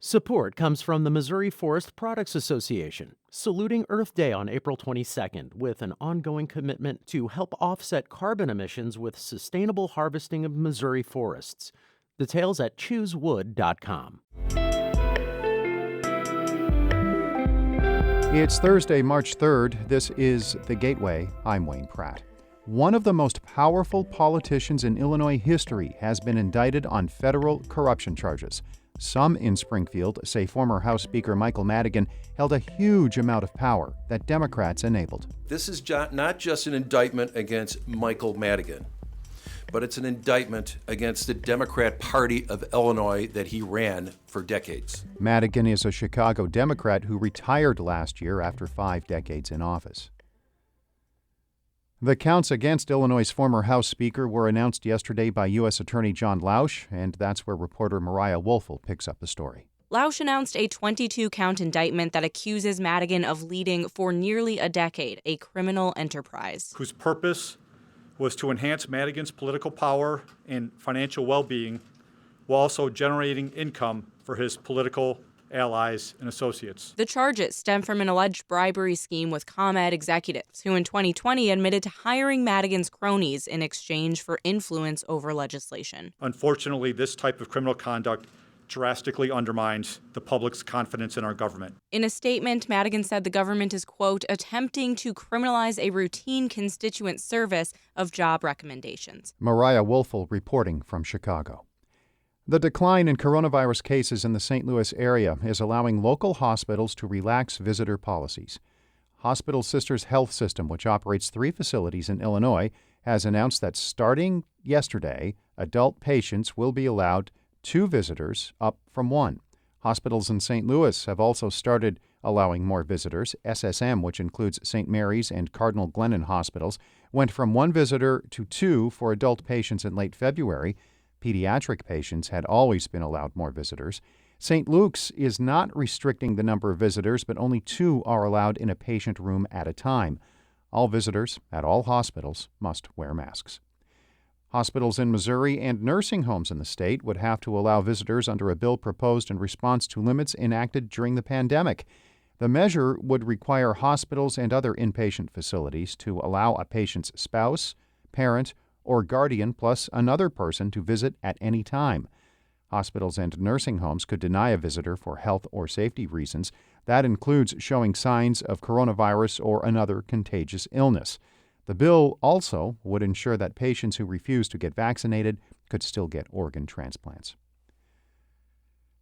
Support comes from the Missouri Forest Products Association, saluting Earth Day on April 22nd with an ongoing commitment to help offset carbon emissions with sustainable harvesting of Missouri forests. Details at choosewood.com. It's Thursday, March 3rd. This is The Gateway. I'm Wayne Pratt. One of the most powerful politicians in Illinois history has been indicted on federal corruption charges. Some in Springfield say former House Speaker Michael Madigan held a huge amount of power that Democrats enabled. This is not just an indictment against Michael Madigan, but it's an indictment against the Democrat Party of Illinois that he ran for decades. Madigan is a Chicago Democrat who retired last year after 5 decades in office. The counts against Illinois' former House Speaker were announced yesterday by U.S. Attorney John Lausch, and that's where reporter Mariah Woelfel picks up the story. Lausch announced a 22-count indictment that accuses Madigan of leading for nearly a decade a criminal enterprise, whose purpose was to enhance Madigan's political power and financial well-being while also generating income for his political allies and associates. The charges stem from an alleged bribery scheme with ComEd executives who in 2020 admitted to hiring Madigan's cronies in exchange for influence over legislation. Unfortunately, this type of criminal conduct drastically undermines the public's confidence in our government. In a statement, Madigan said the government is, quote, attempting to criminalize a routine constituent service of job recommendations. Mariah Woelfel reporting from Chicago. The decline in coronavirus cases in the St. Louis area is allowing local hospitals to relax visitor policies. Hospital Sisters Health System, which operates 3 facilities in Illinois, has announced that starting yesterday, adult patients will be allowed 2 visitors, up from 1. Hospitals in St. Louis have also started allowing more visitors. SSM, which includes St. Mary's and Cardinal Glennon hospitals, went from 1 visitor to 2 for adult patients in late February. Pediatric patients had always been allowed more visitors. St. Luke's is not restricting the number of visitors, but only 2 are allowed in a patient room at a time. All visitors at all hospitals must wear masks. Hospitals in Missouri and nursing homes in the state would have to allow visitors under a bill proposed in response to limits enacted during the pandemic. The measure would require hospitals and other inpatient facilities to allow a patient's spouse, parent, or guardian plus another person to visit at any time. Hospitals and nursing homes could deny a visitor for health or safety reasons. That includes showing signs of coronavirus or another contagious illness. The bill also would ensure that patients who refuse to get vaccinated could still get organ transplants.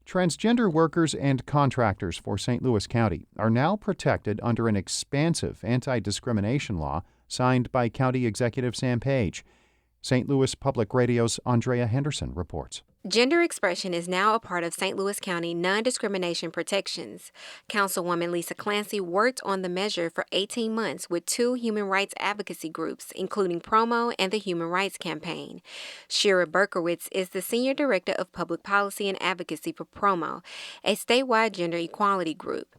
Transgender workers and contractors for St. Louis County are now protected under an expansive anti-discrimination law signed by County Executive Sam Page. St. Louis Public Radio's Andrea Henderson reports. Gender expression is now a part of St. Louis County non-discrimination protections. Councilwoman Lisa Clancy worked on the measure for 18 months with 2 human rights advocacy groups, including Promo and the Human Rights Campaign. Shira Berkowitz is the Senior Director of Public Policy and Advocacy for Promo, a statewide gender equality group.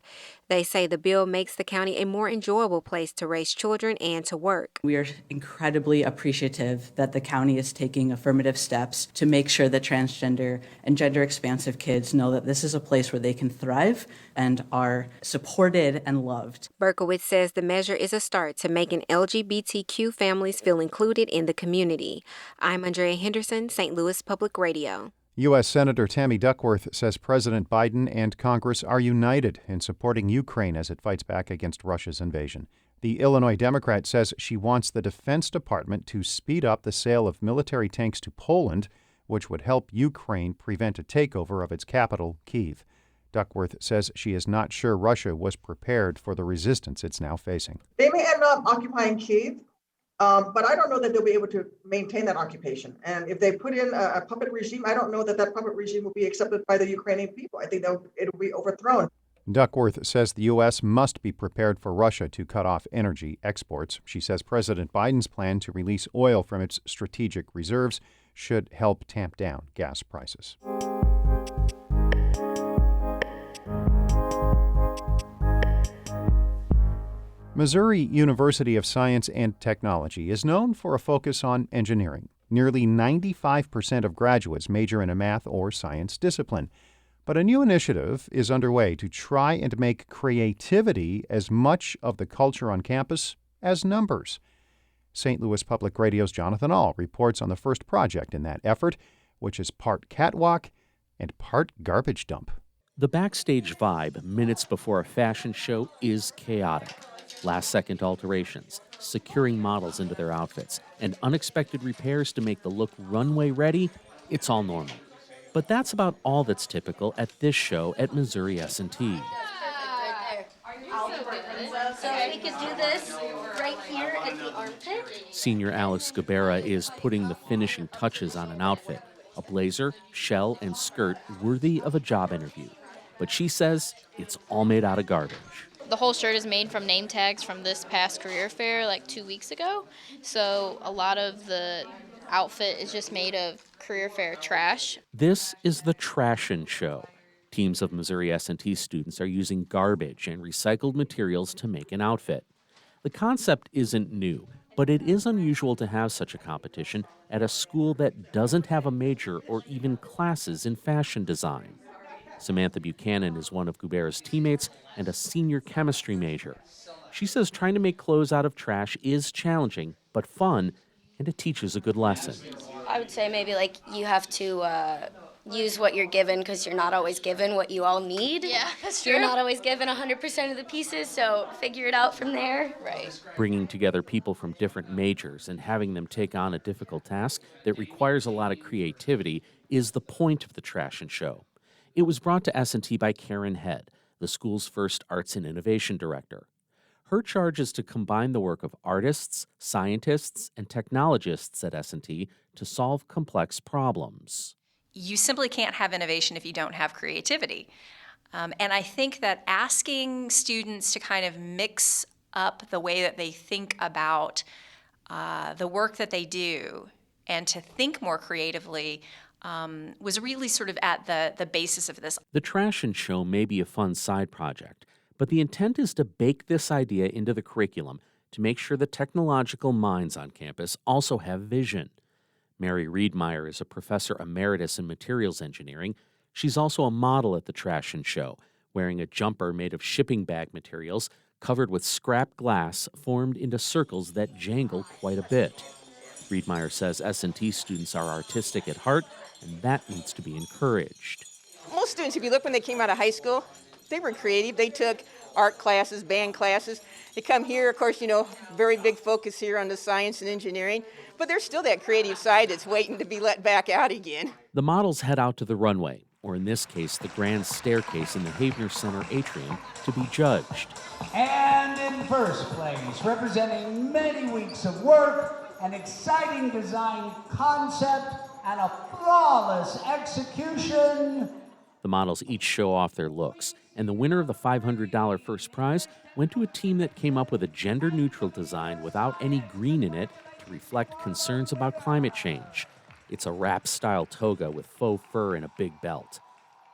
They say the bill makes the county a more enjoyable place to raise children and to work. We are incredibly appreciative that the county is taking affirmative steps to make sure that transgender and gender-expansive kids know that this is a place where they can thrive and are supported and loved. Berkowitz says the measure is a start to making LGBTQ families feel included in the community. I'm Andrea Henderson, St. Louis Public Radio. U.S. Senator Tammy Duckworth says President Biden and Congress are united in supporting Ukraine as it fights back against Russia's invasion. The Illinois Democrat says she wants the Defense Department to speed up the sale of military tanks to Poland, which would help Ukraine prevent a takeover of its capital, Kyiv. Duckworth says she is not sure Russia was prepared for the resistance it's now facing. They may end up occupying Kyiv, but I don't know that they'll be able to maintain that occupation. And if they put in a puppet regime, I don't know that puppet regime will be accepted by the Ukrainian people. I think it'll be overthrown. Duckworth says the U.S. must be prepared for Russia to cut off energy exports. She says President Biden's plan to release oil from its strategic reserves should help tamp down gas prices. Missouri University of Science and Technology is known for a focus on engineering. Nearly 95% of graduates major in a math or science discipline. But a new initiative is underway to try and make creativity as much of the culture on campus as numbers. St. Louis Public Radio's Jonathan Ahl reports on the first project in that effort, which is part catwalk and part garbage dump. The backstage vibe minutes before a fashion show is chaotic. Last-second alterations, securing models into their outfits, and unexpected repairs to make the look runway ready, it's all normal. But that's about all that's typical at this show at Missouri S&T. So we could do this right here at the armpit. Senior Alex Gabera is putting the finishing touches on an outfit, a blazer, shell, and skirt worthy of a job interview. But she says it's all made out of garbage. The whole shirt is made from name tags from this past career fair like 2 weeks ago. So a lot of the outfit is just made of career fair trash. This is the Trashin' Show. Teams of Missouri S&T students are using garbage and recycled materials to make an outfit. The concept isn't new, but it is unusual to have such a competition at a school that doesn't have a major or even classes in fashion design. Samantha Buchanan is one of Gubera's teammates and a senior chemistry major. She says trying to make clothes out of trash is challenging, but fun, and it teaches a good lesson. I would say maybe like you have to use what you're given because you're not always given what you all need. Yeah, that's true. You're not always given 100% of the pieces, so figure it out from there. Right. Bringing together people from different majors and having them take on a difficult task that requires a lot of creativity is the point of the Trashin' Show. It was brought to S&T by Karen Head, the school's first Arts and Innovation Director. Her charge is to combine the work of artists, scientists, and technologists at S&T to solve complex problems. You simply can't have innovation if you don't have creativity. And I think that asking students to kind of mix up the way that they think about the work that they do and to think more creatively was really sort of at the basis of this. The Trashin' Show may be a fun side project, but the intent is to bake this idea into the curriculum to make sure the technological minds on campus also have vision. Mary Riedmeyer is a professor emeritus in materials engineering. She's also a model at the Trashin' Show, wearing a jumper made of shipping bag materials covered with scrap glass formed into circles that jangle quite a bit. Riedmeyer says S&T students are artistic at heart, and that needs to be encouraged. Most students, if you look when they came out of high school, they were creative. They took art classes, band classes. They come here, of course, very big focus here on the science and engineering, but there's still that creative side that's waiting to be let back out again. The models head out to the runway, or in this case, the grand staircase in the Havner Center atrium, to be judged. And in first place, representing many weeks of work, an exciting design concept, and a flawless execution. The models each show off their looks, and the winner of the $500 first prize went to a team that came up with a gender-neutral design without any green in it to reflect concerns about climate change. It's a wrap-style toga with faux fur and a big belt.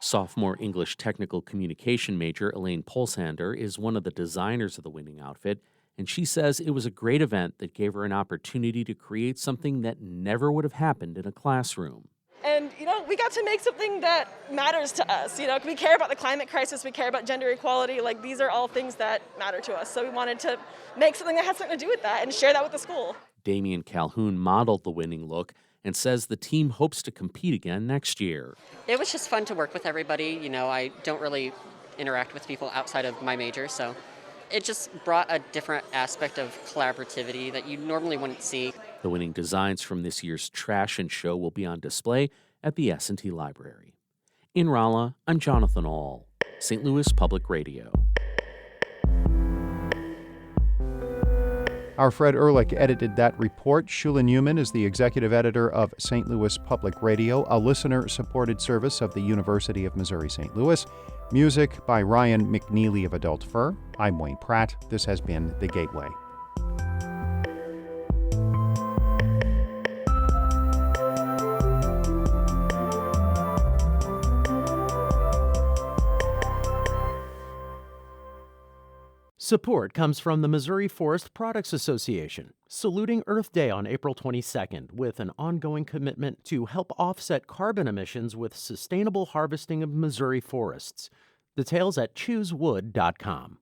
Sophomore English technical communication major Elaine Polsander is one of the designers of the winning outfit, and she says it was a great event that gave her an opportunity to create something that never would have happened in a classroom. And, we got to make something that matters to us. We care about the climate crisis, we care about gender equality. These are all things that matter to us. So we wanted to make something that had something to do with that and share that with the school. Damian Calhoun modeled the winning look and says the team hopes to compete again next year. It was just fun to work with everybody. I don't really interact with people outside of my major, so it just brought a different aspect of collaborativity that you normally wouldn't see. The winning designs from this year's Trashin' Show will be on display at the S&T Library. In Rolla, I'm Jonathan Ahl, St. Louis Public Radio. Our Fred Ehrlich edited that report. Shula Newman is the executive editor of St. Louis Public Radio, a listener-supported service of the University of Missouri-St. Louis. Music by Ryan McNeely of Adult Fur. I'm Wayne Pratt. This has been The Gateway. Support comes from the Missouri Forest Products Association, saluting Earth Day on April 22nd with an ongoing commitment to help offset carbon emissions with sustainable harvesting of Missouri forests. Details at choosewood.com.